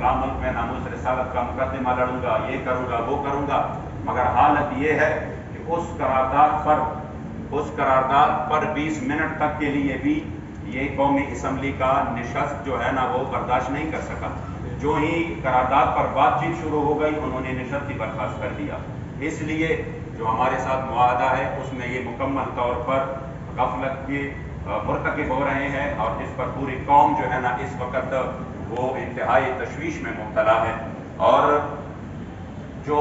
फलां मुल्क में नामूस रिसालत का मुकदमा लड़ूंगा, ये करूंगा, वो करूंगा, मगर हालत ये है कि उस करारदाद पर 20 मिनट तक के लिए भी ये कौमी असम्बली का निशस्त जो है ना वो बर्दाश्त नहीं कर सका। जो ही करारदाद पर बातचीत शुरू हो गई उन्होंने निशस्त ही बर्खास्त कर दिया। इसलिए जो हमारे साथ मुआहदा है उसमें ये मुकम्मल तौर पर गफलत के मुर्तकिब हो रहे हैं और जिस पर पूरी कौम जो है ना इस वक्त वो इंतहाई तशवीश में मुब्तला है। और जो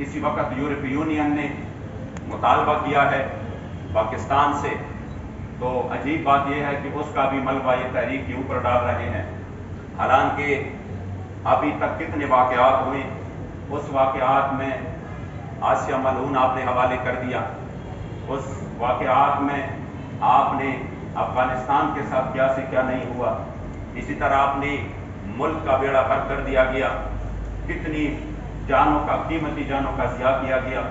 इसी वक्त यूरोपीय यूनियन ने मुतालबा किया है पाकिस्तान से, तो अजीब बात यह है कि उसका भी मलबा ये तहरीक के ऊपर डाल रहे हैं। हालांकि अभी तक कितने वाक़यात हुए, उस वाक़यात में आसिया मलून आपने हवाले कर दिया, उस वाक़यात में आपने अफगानिस्तान के साथ क्या से क्या नहीं हुआ, इसी तरह आपने मुल्क का बेड़ा भर कर दिया गया, कितनी जानों का, कीमती जानों का ज़िया किया गया।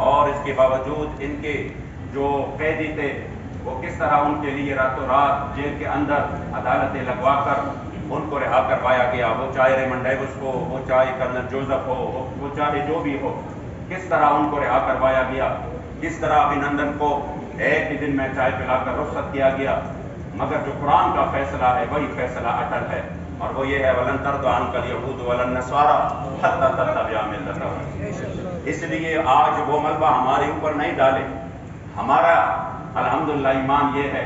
और इसके बावजूद इनके जो कैदी थे वो किस तरह उनके लिए रातों रात जेल के अंदर अदालतें लगवा कर उनको रिहा करवाया गया, वो चाहे रेमंड डेविस हो, वो चाहे कर्नल जोसेफ हो, वो चाहे जो भी हो, किस तरह उनको रिहा करवाया गया, किस तरह अभिनंदन को एक ही दिन में चाय पिलाकर रुखसत किया गया। मगर जो कुरान का फैसला है वही फैसला अटल है और वो ये है वलन तरदो अन्कल यहूद वलन नसारा हत्ता तत्तबिअ मिल्लतहुम। इसलिए आज वो मलबा हमारे ऊपर नहीं डाले। हमारा अल्हम्दुलिल्लाह ईमान ये है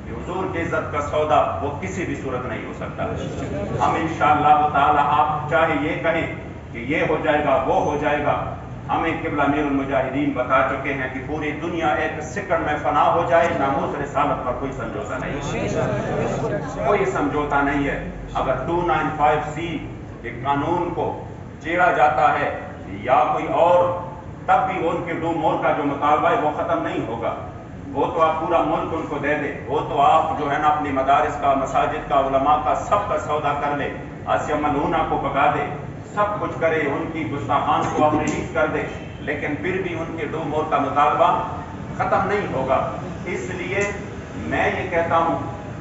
कि हुजूर की इज्जत का सौदा वो किसी भी सूरत नहीं हो सकता। हम इंशाअल्लाह ताला, आप चाहे ये कहें कि ये हो जाएगा, वो हो जाएगा, हमें किबला अमीरुल मुजाहिदीन बता चुके हैं कि पूरी दुनिया एक सेकंड में फना हो जाए, नामूस रिसालत पर कोई समझौता नहीं है, कोई समझौता नहीं है। अगर 295C के कानून को छेड़ा जाता है या कोई और, तब भी उनके दो मोल का जो मुतालबा है वो खत्म नहीं होगा। वो तो आप पूरा मुल्क उनको दे दे, वो तो आप जो है ना अपनी मदारिस का, मसाजिद का, उलमा का सब का सौदा कर ले, आसिया मलूना को भगा दे, सब कुछ करे, उनकी गुस्ताखान को आप रिलीज कर दे, लेकिन फिर भी उनके दो मोल का मुतालबा खत्म नहीं होगा। इसलिए मैं ये कहता हूँ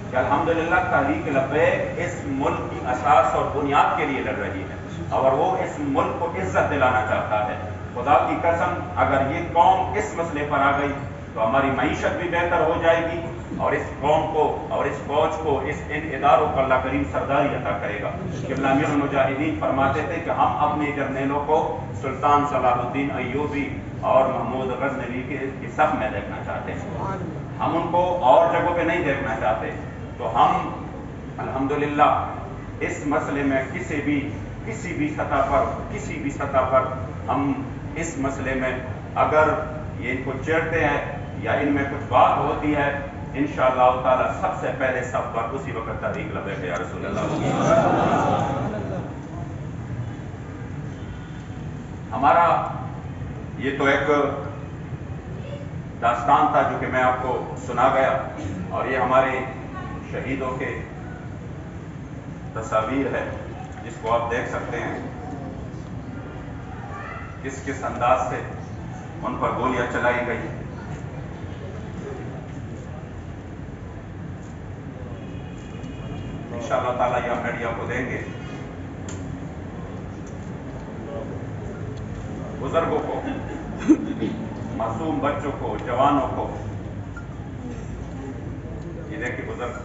कि अल्हम्दुलिल्लाह तहरीक लब्बैक इस मुल्क की असास और बुनियाद के लिए लड़ रही है और वो इस मुल्क को इज्जत दिलाना चाहता है। खुदा की कसम, अगर ये कौम इस मसले पर आ गई तो हमारी मईशत भी बेहतर हो जाएगी और इस कौम को और इस फौज को, इन इदारों को अल्लाह करीम सरदारी अता करेगा। किबला अमीरुल मुजाहिदीन फरमाते थे कि हम अपने जर्नेलों को सुल्तान सलाहुद्दीन अय्यूबी और महमूद गजनवी के सफ में देखना चाहते हैं, हम उनको और जगहों पे नहीं देखना चाहते। तो हम अल्हम्दुलिल्लाह इस मसले में किसी भी सतह पर हम इस मसले में अगर ये इनको चेड़ते हैं या इनमें कुछ बात होती है, इंशाअल्लाह ताला सबसे पहले सब पर उसी वक्त तहरीक लब्बैक या रसूल अल्लाह। हमारा ये तो एक दास्तान था जो कि मैं आपको सुना गया और ये हमारे शहीदों के तस्वीर है जिसको आप देख सकते हैं किस किस अंदाज से उन पर गोलियां चलाई गई। इंशाअल्लाह ताला यह मीडिया को देंगे। बुजुर्गों को, मासूम बच्चों को, जवानों को, ये देखिए बुजुर्ग,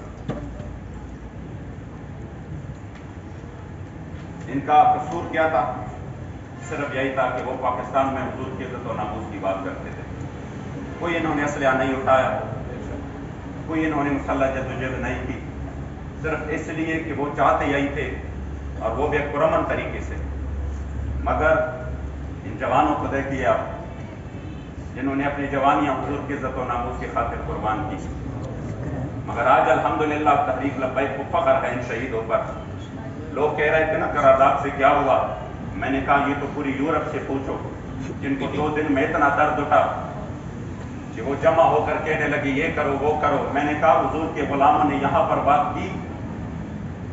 इनका कसूर क्या था? सिर्फ यही था कि वो पाकिस्तान में हुजूर की इज्जत और नामूस की बात करते थे। कोई इन्होंने असलहा नहीं उठाया, कोई इन्होंने मुसल्लह जद्दोजहद नहीं की, सिर्फ इसलिए कि वो चाहते यही थे और वो भी एक पुरअमन तरीके से। मगर इन जवानों को देखिए आप, जिन्होंने अपनी जवानियां हुजूर की इज्जत और नामूस की खातिर कुर्बान की। मगर आज अल्हम्दुलिल्लाह तहरीक लब्बैक को फख्र है इन शहीदों पर। लोग कह रहे थे ना करारदाद से क्या हुआ, मैंने कहा ये तो पूरी यूरोप से पूछो, जिनको 2 दिन में इतना दर्द उठा कि वो जमा होकर कहने लगे ये करो वो करो। मैंने कहा हुजूर के गुलामों ने यहाँ पर बात की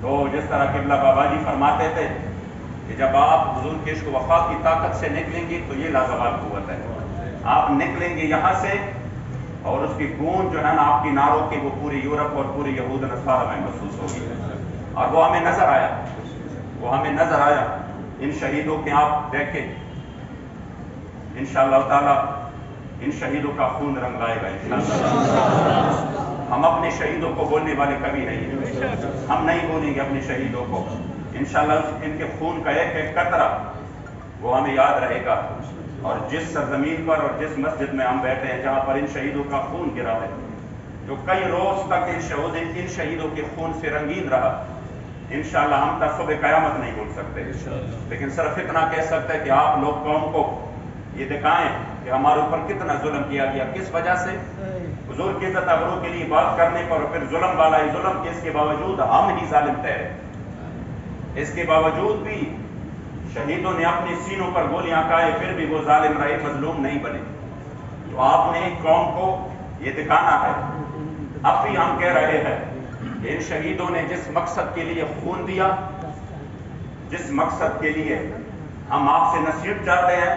तो जिस तरह किबला बाबा जी फरमाते थे कि जब आप हुजूर के इश्क वफा की ताकत से निकलेंगे तो ये लाजवाब कुव्वत है। आप निकलेंगे यहाँ से और उसकी गूंज जो है ना आपकी नारों की वो पूरी यूरोप और पूरी यहूद नसारा में महसूस होगी और वो हमें नजर आया। وہ ہمیں نظر آیا. ان شہیدوں کے آپ دیکھیں انشاءاللہ تعالی ان شہیدوں کا خون رنگ آئے گا انشاءاللہ. ہم اپنے شہیدوں کو بولنے والے کبھی نہیں ہیں. ہم نہیں بولیں گے اپنے شہیدوں کو. انشاءاللہ ان کے خون کا ایک ایک قطرہ وہ ہمیں یاد رہے گا. اور جس سرزمین پر اور جس مسجد میں ہم بیٹھے ہیں جہاں پر ان شہیدوں کا خون گرا ہے, جو کئی روز تک ان شہیدوں کے خون سے رنگین رہا, انشاءاللہ ہم تک صبح قیامت نہیں بول سکتے, لیکن صرف اتنا کہہ سکتے ہیں کہ آپ لوگ قوم کو یہ دکھائیں کہ ہمارے اوپر کتنا ظلم کیا گیا, کس وجہ سے. حضور کی عزت ابرو کے لیے بات کرنے پر پھر ظلم والا ہی ظلم, کہ اس کے باوجود ہم ہی ظالم ٹھہرے. اس کے باوجود بھی شہیدوں نے اپنے سینوں پر گولیاں کھائے, پھر بھی وہ ظالم رہے, مظلوم نہیں بنے. تو آپ نے قوم کو یہ دکھانا ہے. اب بھی ہم کہہ رہے ہیں کہ ان شہیدوں نے جس مقصد کے لیے خون دیا, جس مقصد کے لیے ہم آپ سے نصیحت چاہتے ہیں,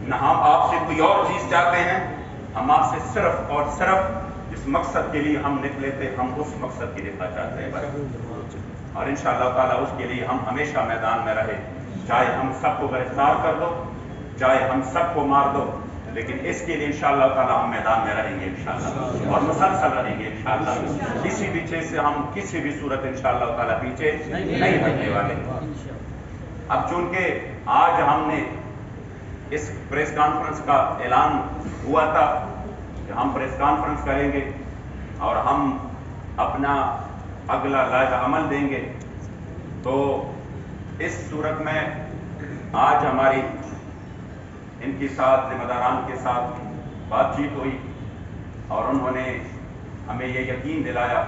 نہ ہم آپ سے کوئی اور چیز چاہتے ہیں, ہم آپ سے صرف اور صرف جس مقصد کے لیے ہم نکلے تھے ہم اس مقصد کی دفاع چاہتے ہیں بس. اور انشاءاللہ تعالیٰ اس کے لیے ہم ہمیشہ میدان میں رہے, چاہے ہم سب کو گرفتار کر دو, چاہے ہم سب کو مار دو, لیکن اس کے لیے انشاءاللہ تعالیٰ ہم میدان میں رہیں گے انشاءاللہ, اور مسلسل رہیں گے انشاءاللہ. کسی بھی چیز سے ہم کسی بھی صورت انشاءاللہ تعالیٰ پیچھے نہیں ہٹنے والے. اب چونکہ آج ہم نے اس پریس کانفرنس کا اعلان ہوا تھا کہ ہم پریس کانفرنس کریں گے اور ہم اپنا اگلا لائحہ عمل دیں گے, تو اس صورت میں آج ہماری ان کے ساتھ ذمہ داران کے ساتھ بات چیت ہوئی, اور انہوں نے ہمیں یہ یقین دلایا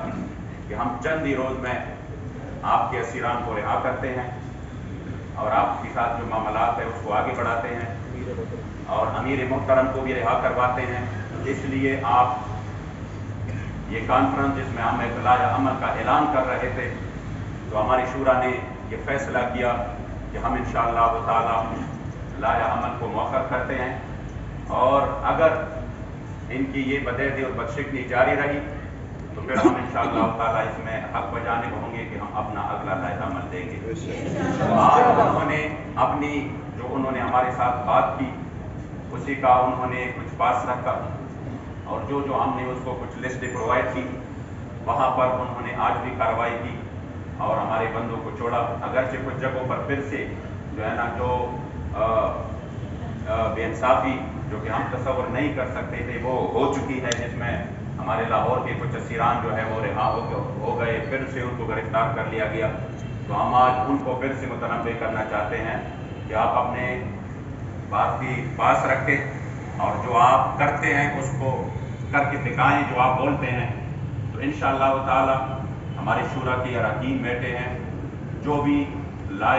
کہ ہم چند ہی روز میں آپ کے اسیران کو رہا کرتے ہیں اور آپ کے ساتھ جو معاملات ہے اس کو آگے بڑھاتے ہیں, اور امیر محترم کو بھی رہا کرواتے ہیں. اس لیے آپ یہ کانفرنس جس میں ہم لائحہ عمل کا اعلان کر رہے تھے, تو ہماری شورا نے یہ فیصلہ کیا کہ ہم انشاءاللہ تعالی لائحہ عمل کو مؤخر کرتے ہیں, اور اگر ان کی یہ بدعہدی اور بدشکلی جاری رہی تو پھر ہم انشاءاللہ تعالی اس میں حق بجانب ہوں گے کہ ہم اپنا اگلا لائحہ عمل دیں گے. آج انہوں نے اپنی جو انہوں نے ہمارے ساتھ بات کی اسی کا انہوں نے کچھ پاس رکھا, اور جو ہم نے اس کو کچھ لسٹ پرووائڈ کی وہاں پر انہوں نے آج بھی کارروائی کی اور ہمارے بندوں کو چھوڑا. اگرچہ کچھ جگہوں پر پھر سے جو ہے نا جو بے انصافی جو کہ ہم تصور نہیں کر سکتے تھے وہ ہو چکی ہے, جس میں ہمارے لاہور کے کچھ اسیران جو ہے وہ رہا ہو گئے, پھر سے ان کو گرفتار کر لیا گیا. تو ہم آج ان کو پھر سے متنبع کرنا چاہتے ہیں کہ آپ اپنے بات کی پاس رکھیں, اور جو آپ کرتے ہیں اس کو کر کے دکھائیں, جو آپ بولتے ہیں. تو انشاءاللہ تعالی ہماری شورا کے اراکین بیٹھے ہیں, جو بھی لائے